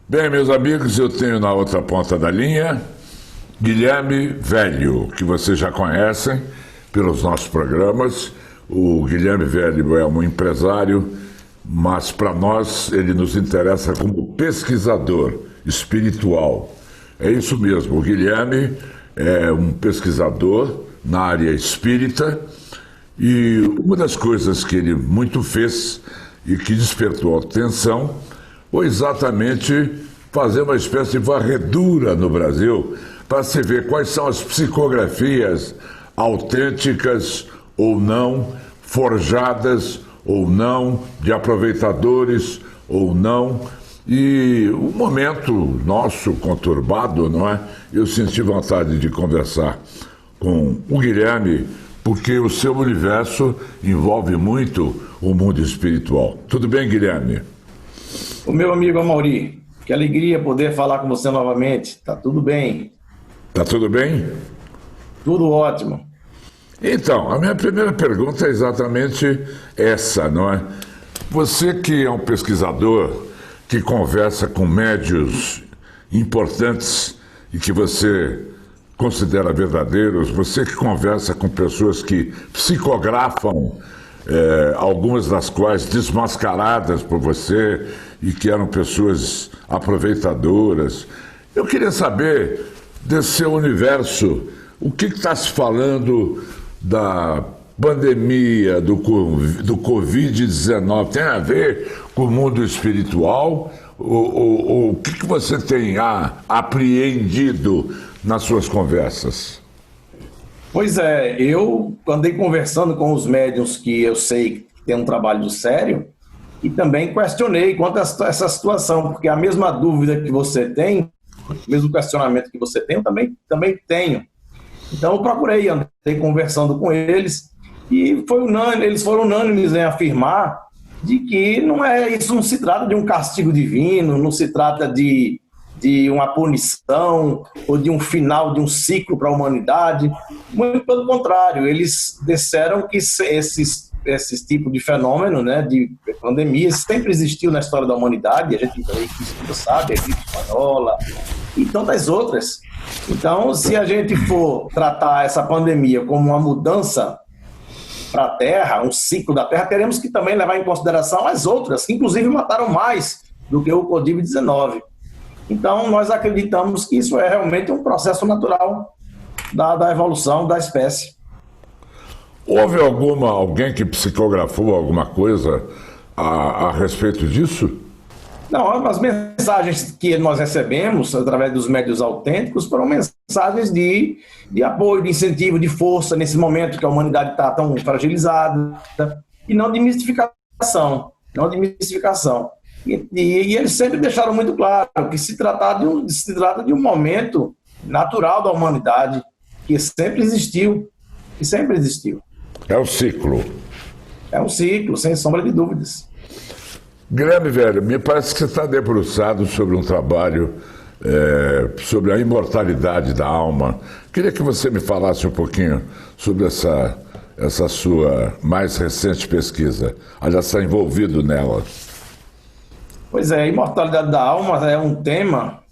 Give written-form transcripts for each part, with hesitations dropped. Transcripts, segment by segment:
Bem, meus amigos, eu tenho na outra ponta da linha Guilherme Velho, que vocês já conhecem pelos nossos programas. O Guilherme Velho é um empresário, mas para nós ele nos interessa como pesquisador espiritual. É isso mesmo, o Guilherme é um pesquisador na área espírita e uma das coisas que ele muito fez e que despertou atenção foi exatamente fazer uma espécie de varredura no Brasil para se ver quais são as psicografias autênticas ou não, forjadas ou não, de aproveitadores ou não. E o momento nosso conturbado, não é? Eu senti vontade de conversar com o Guilherme, porque o seu universo envolve muito o mundo espiritual. Tudo bem, Guilherme? O meu amigo Amaury, que alegria poder falar com você novamente. Tá tudo bem? Tá tudo bem? Tudo ótimo. Então, a minha primeira pergunta é exatamente essa, não é? Você que é um pesquisador, que conversa com médios importantes e que você considera verdadeiros, você que conversa com pessoas que psicografam, algumas das quais desmascaradas por você e que eram pessoas aproveitadoras. Eu queria saber desse seu universo, o que está se falando da pandemia do Covid-19? Tem a ver com o mundo espiritual? O que você tem apreendido nas suas conversas? Pois é, eu andei conversando com os médiuns que eu sei que tem um trabalho sério e também questionei quanto a essa situação, porque a mesma dúvida que você tem, o mesmo questionamento que você tem, eu também tenho. Então eu procurei, andei conversando com eles e eles foram unânimes em afirmar de que isso não se trata de um castigo divino, não se trata de uma punição ou de um final de um ciclo para a humanidade. Muito pelo contrário, eles disseram que esses tipos de fenômeno, né, de pandemia, sempre existiu na história da humanidade, a gente sabe, a gripe espanhola e tantas outras. Então, se a gente for tratar essa pandemia como uma mudança para a Terra, um ciclo da Terra, teremos que também levar em consideração as outras, que inclusive mataram mais do que o Covid-19. Então, nós acreditamos que isso é realmente um processo natural da evolução da espécie. Houve alguém que psicografou alguma coisa a respeito disso? Não, as mensagens que nós recebemos através dos médios autênticos foram mensagens de apoio, de incentivo, de força nesse momento que a humanidade está tão fragilizada, e não de mistificação. E eles sempre deixaram muito claro que se trata de um momento natural da humanidade, que sempre existiu. É um ciclo. É um ciclo, sem sombra de dúvidas. Guilherme Velho, me parece que você está debruçado sobre um trabalho sobre a imortalidade da alma. Queria que você me falasse um pouquinho sobre essa sua mais recente pesquisa. Aliás, está envolvido nela. Pois é, a imortalidade da alma é um tema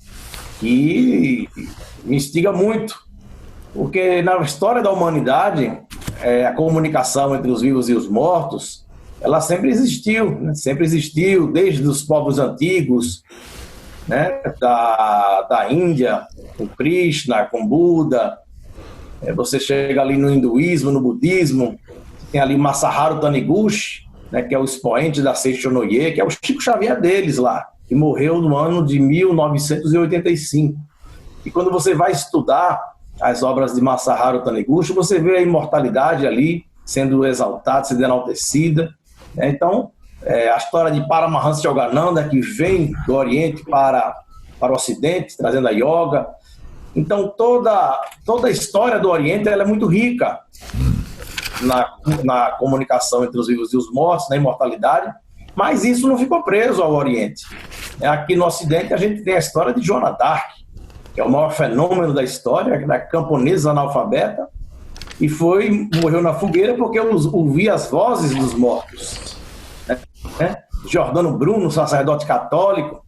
que me instiga muito, porque na história da humanidade, a comunicação entre os vivos e os mortos, ela sempre existiu, né? Sempre existiu, desde os povos antigos, né? da Índia, com Krishna, com Buda. Você chega ali no hinduísmo, no budismo, tem ali Masaharu Taniguchi, né, que é o expoente da Seishonoye, que é o Chico Xavier deles lá, que morreu no ano de 1985. E quando você vai estudar as obras de Masaharu Taniguchi, você vê a imortalidade ali sendo exaltada, sendo enaltecida. Né? Então, a história de Paramahansa Yogananda, que vem do Oriente para o Ocidente, trazendo a yoga. Então, toda a história do Oriente ela é muito rica na comunicação entre os vivos e os mortos, na imortalidade, mas isso não ficou preso ao Oriente. Aqui no Ocidente a gente tem a história de Joana d'Arc, que é o maior fenômeno da história, da camponesa analfabeta, e morreu na fogueira porque ouvia as vozes dos mortos. Giordano Bruno, sacerdote católico,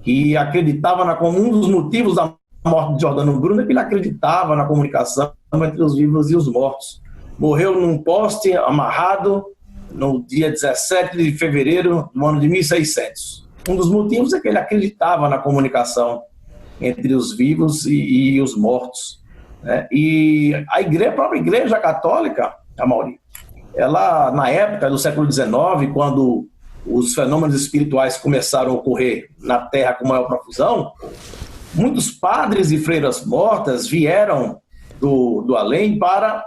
que acreditava um dos motivos da morte de Jordano Bruno é que ele acreditava na comunicação entre os vivos e os mortos. Morreu num poste amarrado no dia 17 de fevereiro do ano de 1600. Um dos motivos é que ele acreditava na comunicação entre os vivos e os mortos, né? E a própria Igreja Católica, Amaury, ela, na época do século XIX, quando os fenômenos espirituais começaram a ocorrer na Terra com maior profusão, muitos padres e freiras mortas vieram do além para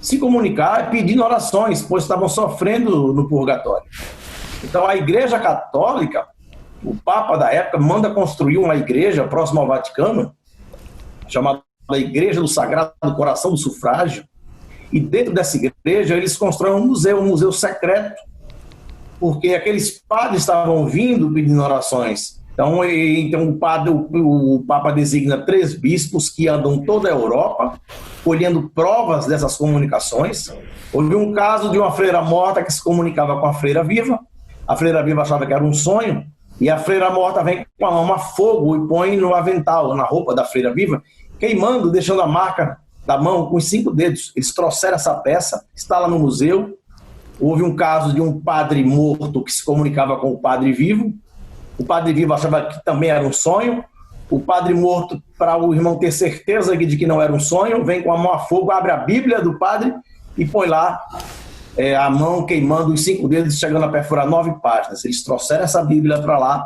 se comunicar pedindo orações, pois estavam sofrendo no purgatório. Então a Igreja Católica, o Papa da época, manda construir uma igreja próxima ao Vaticano, chamada Igreja do Sagrado Coração do Sufrágio, e dentro dessa igreja eles constroem um museu secreto, porque aqueles padres estavam vindo pedindo orações. Então o Papa designa 3 bispos que andam toda a Europa, colhendo provas dessas comunicações. Houve um caso de uma freira morta que se comunicava com a freira viva. A freira viva achava que era um sonho, e a freira morta vem com a mão a fogo e põe no avental, na roupa da freira viva, queimando, deixando a marca da mão com os 5 dedos. Eles trouxeram essa peça, está lá no museu. Houve um caso de um padre morto que se comunicava com o padre vivo. O padre vivo achava que também era um sonho. O padre morto, para o irmão ter certeza de que não era um sonho, vem com a mão a fogo, abre a Bíblia do padre e põe lá a mão queimando os 5 dedos, chegando a perfurar 9 páginas. Eles trouxeram essa Bíblia para lá.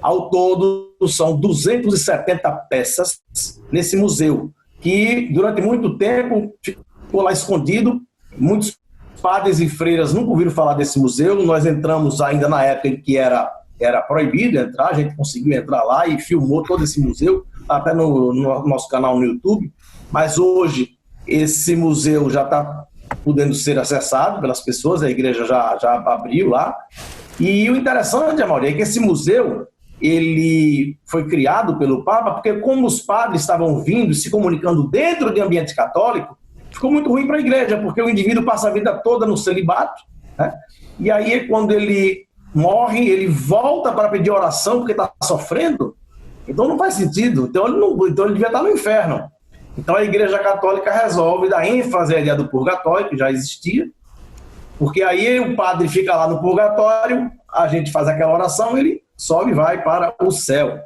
Ao todo, são 270 peças nesse museu, que durante muito tempo ficou lá escondido. Muitos padres e freiras nunca ouviram falar desse museu. Nós entramos ainda na época em que era proibido entrar, a gente conseguiu entrar lá e filmou todo esse museu, até no nosso canal no YouTube. Mas hoje esse museu já está podendo ser acessado pelas pessoas, a igreja já abriu lá. E o interessante, Amaury, é que esse museu ele foi criado pelo Papa porque, como os padres estavam vindo e se comunicando dentro do ambiente católico, ficou muito ruim para a igreja, porque o indivíduo passa a vida toda no celibato, né? E aí, quando ele morre, ele volta para pedir oração porque está sofrendo. Então não faz sentido. Então ele devia estar no inferno. Então a Igreja Católica resolve dar ênfase à ideia do purgatório, que já existia, porque aí o padre fica lá no purgatório, a gente faz aquela oração, ele sobe e vai para o céu.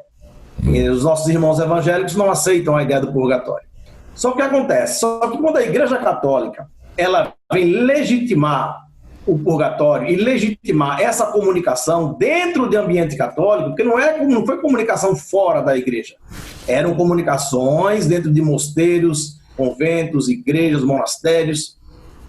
E os nossos irmãos evangélicos não aceitam a ideia do purgatório. Só que o que acontece? Só que quando a Igreja Católica ela vem legitimar o purgatório e legitimar essa comunicação dentro do ambiente católico, porque não foi comunicação fora da igreja, eram comunicações dentro de mosteiros, conventos, igrejas, monastérios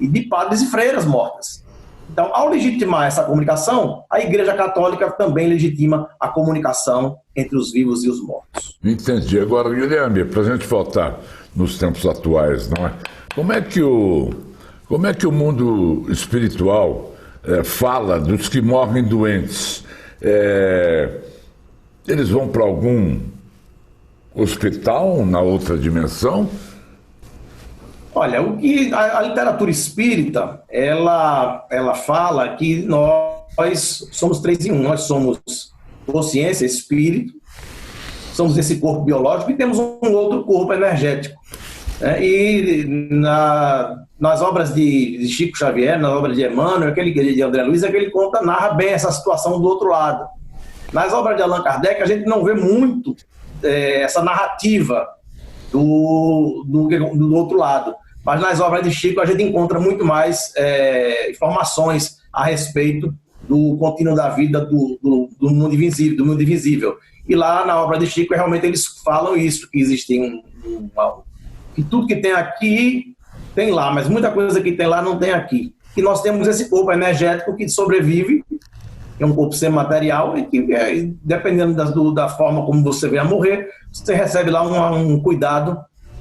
e de padres e freiras mortas. Então, ao legitimar essa comunicação, a Igreja Católica também legitima a comunicação entre os vivos e os mortos. Entendi. Agora, Guilherme, para a gente voltar nos tempos atuais, não é? Como é que o mundo espiritual fala dos que morrem doentes? Eles vão para algum hospital na outra dimensão? Olha, o que a literatura espírita, ela fala que nós somos 3 em 1. Nós somos consciência, espírito, somos esse corpo biológico e temos um outro corpo energético. E nas obras de Chico Xavier, nas obras de Emmanuel, de André Luiz, que ele narra bem essa situação do outro lado. Nas obras de Allan Kardec, a gente não vê muito essa narrativa do outro lado. Mas nas obras de Chico a gente encontra muito mais informações a respeito do contínuo da vida do mundo invisível. E lá na obra de Chico realmente eles falam isso, que existe que tudo que tem aqui tem lá, mas muita coisa que tem lá não tem aqui. E nós temos esse corpo energético que sobrevive, que é um corpo semimaterial, e que, dependendo da forma como você vem a morrer, você recebe lá um cuidado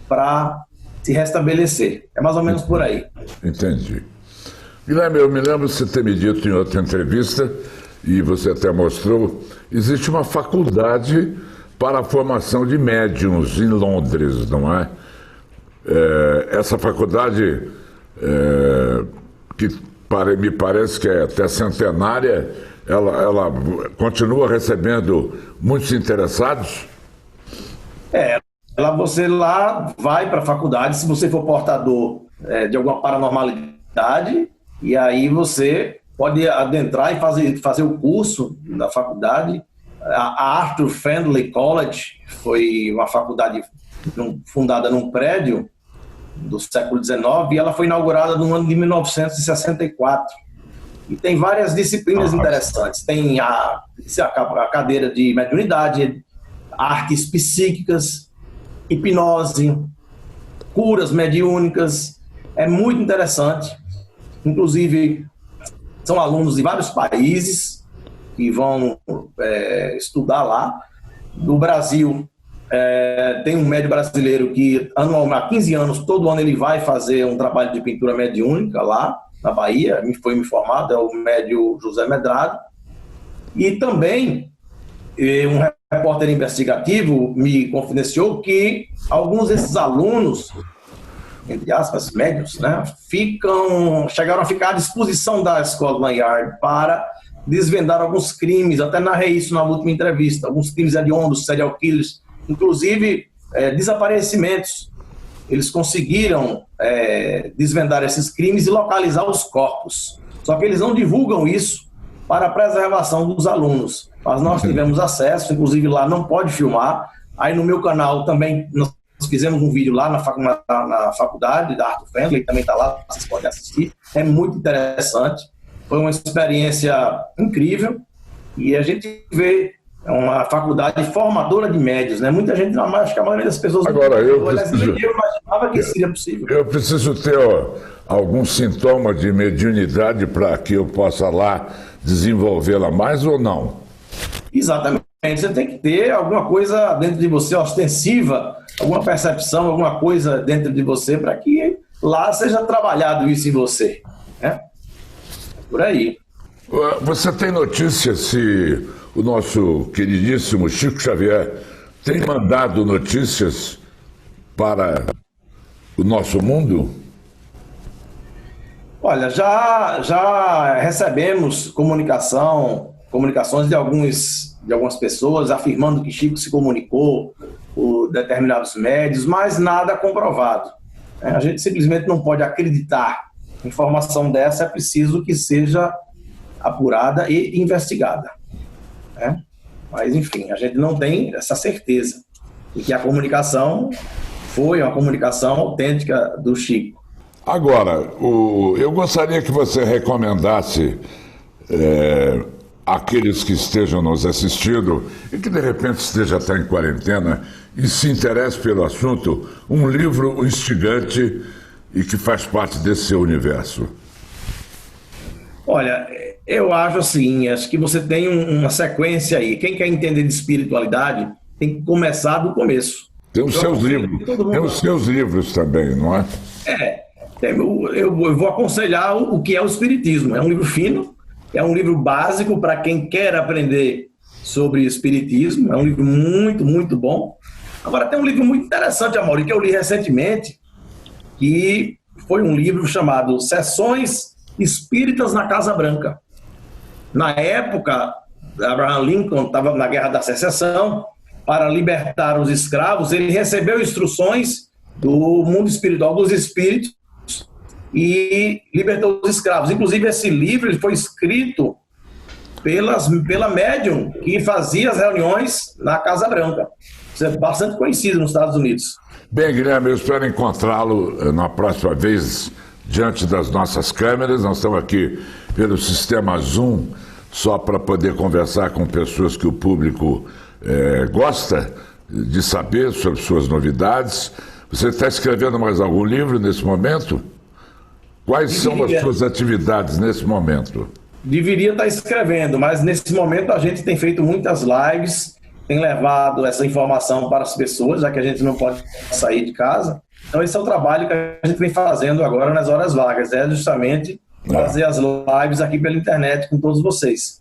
para se restabelecer. É mais ou menos por aí. Entendi. Guilherme, eu me lembro de você ter me dito em outra entrevista, e você até mostrou, existe uma faculdade para a formação de médiuns em Londres, não é? Essa faculdade, que me parece que é até centenária, ela continua recebendo muitos interessados? Você lá vai para a faculdade, se você for portador de alguma paranormalidade, e aí você pode adentrar e fazer o curso da faculdade. A Arthur Findlay College foi uma faculdade fundada num prédio do século XIX, e ela foi inaugurada no ano de 1964. E tem várias disciplinas interessantes. Tem a cadeira de mediunidade, artes psíquicas, hipnose, curas mediúnicas. É muito interessante. Inclusive, são alunos de vários países que vão estudar lá. No Brasil, tem um médium brasileiro que, há 15 anos, todo ano ele vai fazer um trabalho de pintura mediúnica lá na Bahia, foi me informado, é o médium José Medrado. E também, um repórter investigativo me confidenciou que alguns desses alunos, entre aspas, médios, né, chegaram a ficar à disposição da escola Lanyard para desvendar alguns crimes, até narrei isso na última entrevista, alguns crimes hediondos, serial killers, inclusive desaparecimentos. Eles conseguiram desvendar esses crimes e localizar os corpos. Só que eles não divulgam isso para a preservação dos alunos. Mas nós tivemos acesso, inclusive lá não pode filmar. Aí no meu canal também nós fizemos um vídeo lá na faculdade da Arthur Findlay, que também está lá, vocês podem assistir. É muito interessante. Foi uma experiência incrível e a gente vê uma faculdade formadora de médios, né? Muita gente, acho que a maioria das pessoas... Agora, eu imaginava que isso seria possível. Eu preciso ter algum sintoma de mediunidade para que eu possa lá desenvolvê-la mais ou não? Exatamente. Você tem que ter alguma coisa dentro de você ostensiva, alguma percepção, alguma coisa dentro de você para que lá seja trabalhado isso em você, né? Por aí. Você tem notícia se o nosso queridíssimo Chico Xavier tem mandado notícias para o nosso mundo? Olha, já recebemos comunicações de algumas pessoas afirmando que Chico se comunicou por determinados médios, mas nada comprovado. A gente simplesmente não pode acreditar. Informação dessa é preciso que seja apurada e investigada. Mas, enfim, a gente não tem essa certeza de que a comunicação foi uma comunicação autêntica do Chico. Agora, eu gostaria que você recomendasse àqueles que estejam nos assistindo e que de repente esteja até em quarentena e se interesse pelo assunto, um livro instigante e que faz parte desse seu universo. Olha, eu acho assim, acho que você tem uma sequência aí. Quem quer entender de espiritualidade tem que começar do começo. Tem os seus livros, tem os seus livros também, não é? Eu vou aconselhar o que é o Espiritismo. É um livro fino, é um livro básico para quem quer aprender sobre Espiritismo. É um livro muito, muito bom. Agora, tem um livro muito interessante, Amaury, que eu li recentemente, que foi um livro chamado Sessões Espíritas na Casa Branca. Na época, Abraham Lincoln estava na Guerra da Secessão. Para libertar os escravos, ele recebeu instruções do mundo espiritual, dos espíritos, e libertou os escravos. Inclusive, esse livro ele foi escrito pela médium que fazia as reuniões na Casa Branca. Isso é bastante conhecido nos Estados Unidos. Bem, Guilherme, eu espero encontrá-lo na próxima vez diante das nossas câmeras. Nós estamos aqui pelo sistema Zoom, só para poder conversar com pessoas que o público gosta de saber sobre suas novidades. Você está escrevendo mais algum livro nesse momento? Quais são as suas atividades nesse momento? Deveria estar escrevendo, mas nesse momento a gente tem feito muitas lives, tem levado essa informação para as pessoas, já que a gente não pode sair de casa. Então esse é o trabalho que a gente vem fazendo agora nas horas vagas, é justamente fazer as lives aqui pela internet com todos vocês.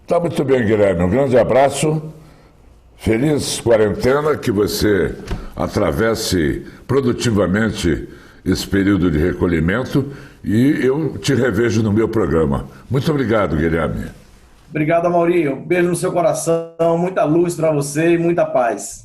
Tá muito bem, Guilherme. Um grande abraço. Feliz quarentena, que você atravesse produtivamente esse período de recolhimento e eu te revejo no meu programa. Muito obrigado, Guilherme. Obrigado, Amaury. Um beijo no seu coração, muita luz para você e muita paz.